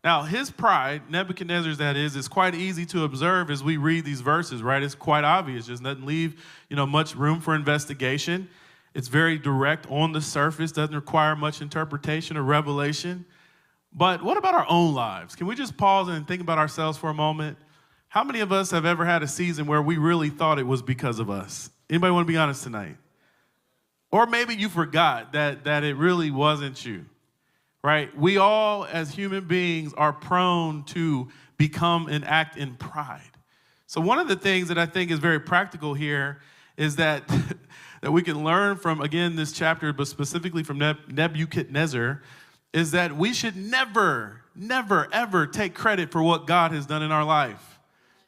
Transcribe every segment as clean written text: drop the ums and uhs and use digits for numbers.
Now, his pride, Nebuchadnezzar's that is quite easy to observe as we read these verses, right? It's quite obvious. Just doesn't leave, much room for investigation. It's very direct on the surface, doesn't require much interpretation or revelation. But what about our own lives? Can we just pause and think about ourselves for a moment? How many of us have ever had a season where we really thought it was because of us? Anybody want to be honest tonight? Or maybe you forgot that it really wasn't you, right? We all, as human beings, are prone to become and act in pride. So one of the things that I think is very practical here is that, that we can learn from, again, this chapter, but specifically from Nebuchadnezzar, is that we should never, ever take credit for what God has done in our life.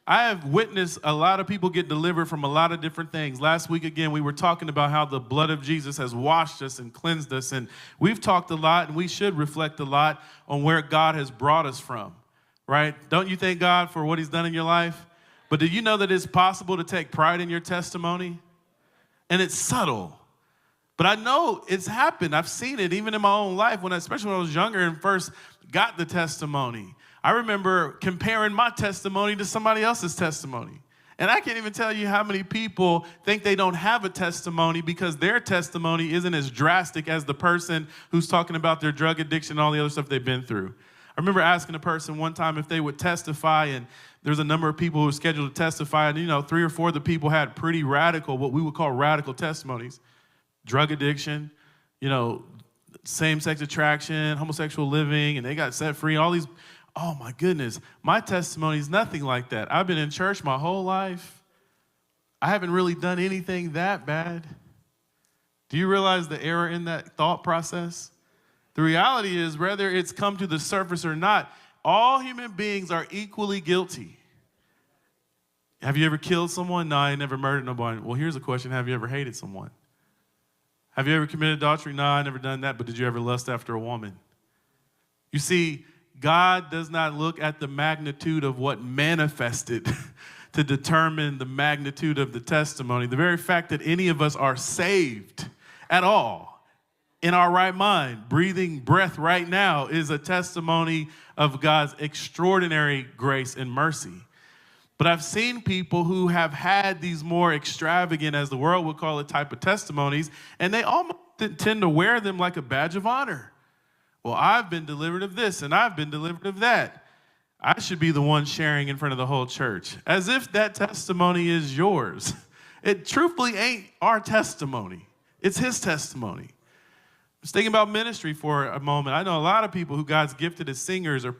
I have witnessed a lot of people get delivered from a lot of different things. Last week, again, we were talking about how the blood of Jesus has washed us and cleansed us. And we've talked a lot, and we should reflect a lot on where God has brought us from, right? Don't you thank God for what he's done in your life? But do you know that it's possible to take pride in your testimony? And it's subtle. But I know it's happened. I've seen it even in my own life, especially when I was younger and first got the testimony. I remember comparing my testimony to somebody else's testimony. And I can't even tell you how many people think they don't have a testimony because their testimony isn't as drastic as the person who's talking about their drug addiction and all the other stuff they've been through. I remember asking a person one time if they would testify, and there's a number of people who were scheduled to testify, and 3 or 4 of the people had pretty radical, what we would call radical testimonies. Drug addiction, same-sex attraction, homosexual living, and they got set free, all these. Oh, my goodness. My testimony is nothing like that. I've been in church my whole life. I haven't really done anything that bad. Do you realize the error in that thought process? The reality is, whether it's come to the surface or not, all human beings are equally guilty. Have you ever killed someone? No, I never murdered nobody. Well, here's a question. Have you ever hated someone? Have you ever committed adultery? No, I never done that. But did you ever lust after a woman? You see, God does not look at the magnitude of what manifested to determine the magnitude of the testimony. The very fact that any of us are saved at all, in our right mind, breathing breath right now, is a testimony of God's extraordinary grace and mercy. But I've seen people who have had these more extravagant, as the world would call it, type of testimonies, and they almost tend to wear them like a badge of honor. Well, I've been delivered of this, and I've been delivered of that. I should be the one sharing in front of the whole church, as if that testimony is yours. It truthfully ain't our testimony. It's his testimony. I was thinking about ministry for a moment. I know a lot of people who God's gifted as singers or